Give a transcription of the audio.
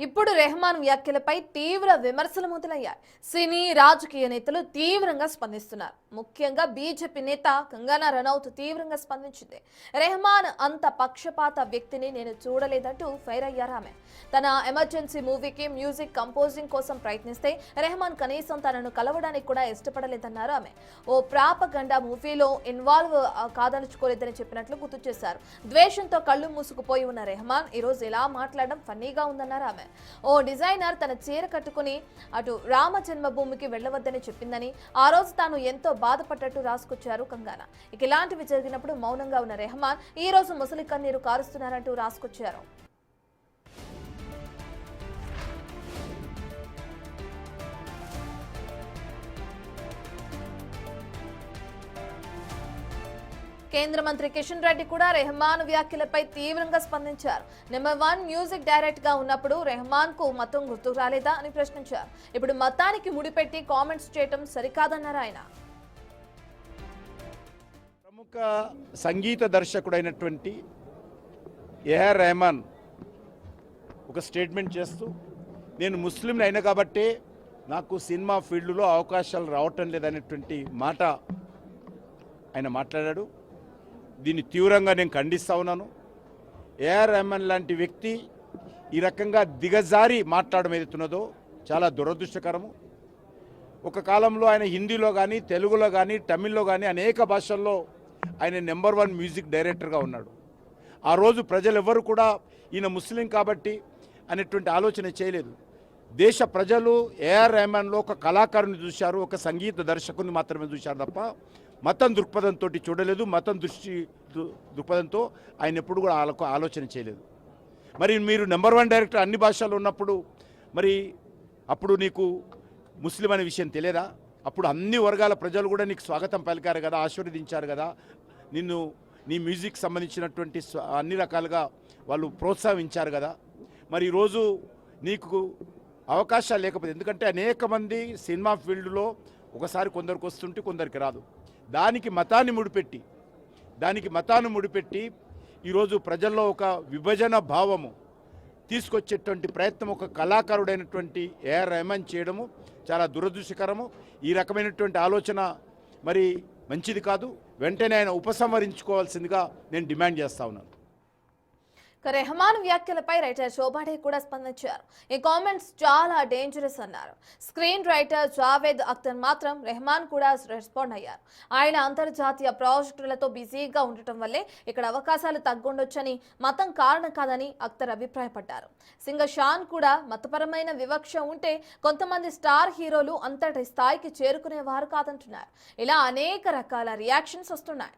ఇప్పుడు రెహమాన్ వ్యాఖ్యలపై తీవ్ర విమర్శలు మొదలయ్యాయి. సినీ రాజకీయ నేతలు తీవ్రంగా స్పందిస్తున్నారు. ముఖ్యంగా బీజేపీ నేత కంగనా రనౌత్ తీవ్రంగా స్పందించింది. రెహమాన్ అంత పక్షపాత వ్యక్తిని నేను చూడలేదంటూ ఫైర్ అయ్యారు ఆమె. తన ఎమర్జెన్సీ మూవీకి మ్యూజిక్ కంపోజింగ్ కోసం ప్రయత్నిస్తే రెహమాన్ కనీసం తనను కలవడానికి కూడా ఇష్టపడలేదన్నారు ఆమె. ఓ ప్రాపగండా మూవీలో ఇన్వాల్వ్ కాదనుకోలేదని చెప్పినట్లు గుర్తు చేశారు. ద్వేషంతో కళ్ళు మూసుకుపోయి ఉన్న రెహమాన్ ఈ రోజు ఇలా మాట్లాడడం ఫన్నీగా ఉందన్నారు ఆమె. ఓ డిజైనర్ తన చీర కట్టుకుని అటు రామ జన్మభూమికి వెళ్లవద్దని చెప్పిందని, ఆ రోజు తాను ఎంతో బాధపడ్డట్టు రాసుకొచ్చారు కంగనా. ఇక ఇలాంటివి జరిగినప్పుడు మౌనంగా ఉన్న రెహమాన్ ఈ రోజు ముసలి కన్నీరు కారుస్తున్నారంటూ రాసుకొచ్చారు. కేంద్ర మంత్రి కిషన్ రెడ్డి కూడా రెహమాన్ వ్యాఖ్యలపై తీవ్రంగా స్పందించారు. నెంబర్ 1 మ్యూజిక్ డైరెక్టర్ గా ఉన్నప్పుడు రెహమాన్ కు మతం గుర్తు రాలేదా అని ప్రశ్నించారు. ఇప్పుడు మతానికి ముడిపెట్టి కామెంట్స్ చేయటం సరికాదన్నారు ఆయన. ప్రముఖ సంగీత దర్శకుడైనటువంటి ఏఆర్ రెహమాన్ ఒక స్టేట్మెంట్ చేస్తూ, నేను ముస్లింని అయినా కాబట్టే నాకు సినిమా ఫీల్డ్లో అవకాశాలు రావటం లేదనేటువంటి మాట ఆయన మాట్లాడాడు. దీన్ని తీవ్రంగా నేను ఖండిస్తూ ఉన్నాను. ఏఆర్ రెహమాన్ లాంటి వ్యక్తి ఈ రకంగా దిగజారి మాట్లాడడం ఏదైతున్నదో చాలా దురదృష్టకరము. ఒక కాలంలో ఆయన హిందీలో కానీ, తెలుగులో కానీ, తమిళ్లో కానీ అనేక భాషల్లో ఆయన నెంబర్ 1 మ్యూజిక్ డైరెక్టర్గా ఉన్నాడు. ఆ రోజు ప్రజలు ఎవరు కూడా ఈయన ముస్లిం కాబట్టి అనేటువంటి ఆలోచన చేయలేదు. దేశ ప్రజలు ఏఆర్ రెహమాన్లో ఒక కళాకారుని చూశారు, ఒక సంగీత దర్శకుని మాత్రమే చూశారు తప్ప మతం దృక్పథంతో చూడలేదు. మతం దృక్పథంతో ఆయన ఎప్పుడు కూడా ఆలోచన చేయలేదు. మరి మీరు నెంబర్ 1 డైరెక్టర్ అన్ని భాషల్లో ఉన్నప్పుడు మరి అప్పుడు నీకు ముస్లిం అనే విషయం తెలియదా? అప్పుడు అన్ని వర్గాల ప్రజలు కూడా నీకు స్వాగతం పలికారు కదా, ఆశీర్వదించారు కదా, నిన్ను నీ మ్యూజిక్ సంబంధించినటువంటి అన్ని రకాలుగా వాళ్ళు ప్రోత్సహించారు కదా. మరి ఈరోజు నీకు అవకాశాలు లేకపోతే, ఎందుకంటే అనేక మంది సినిమా ఫీల్డ్లో ఒకసారి కొందరికి వస్తుంటే కొందరికి రాదు. దానికి మతాన్ని ముడిపెట్టి ఈరోజు ప్రజల్లో ఒక విభజన భావము తీసుకొచ్చేటువంటి ప్రయత్నం ఒక కళాకారుడైనటువంటి ఏఆర్ రెహమాన్ చేయడము చాలా దురదృష్టకరము. ఈ రకమైనటువంటి ఆలోచన మరి మంచిది కాదు. వెంటనే ఆయన ఉపసంహరించుకోవాల్సిందిగా నేను డిమాండ్ చేస్తా ఉన్నాను. రెహమాన్ వ్యాఖ్యలపై రైటర్ శోభాడే కూడా స్పందించారు. ఈ కామెంట్స్ చాలా డేంజరస్ అన్నారు. స్క్రీన్ రైటర్ జావేద్ అఖ్తర్ మాత్రం రెహమాన్ కూడా రెస్పాండ్ అయ్యారు. ఆయన అంతర్జాతీయ ప్రాజెక్టులతో బిజీగా ఉండటం వల్లే ఇక్కడ అవకాశాలు తగ్గుండొచ్చని, మతం కారణం కాదని అఖ్తర్ అభిప్రాయపడ్డారు. సింగర్ షాన్ కూడా మతపరమైన వివక్ష ఉంటే కొంతమంది స్టార్ హీరోలు అంతటి స్థాయికి చేరుకునేవారు కాదంటున్నారు. ఇలా అనేక రకాల రియాక్షన్స్ వస్తున్నాయి.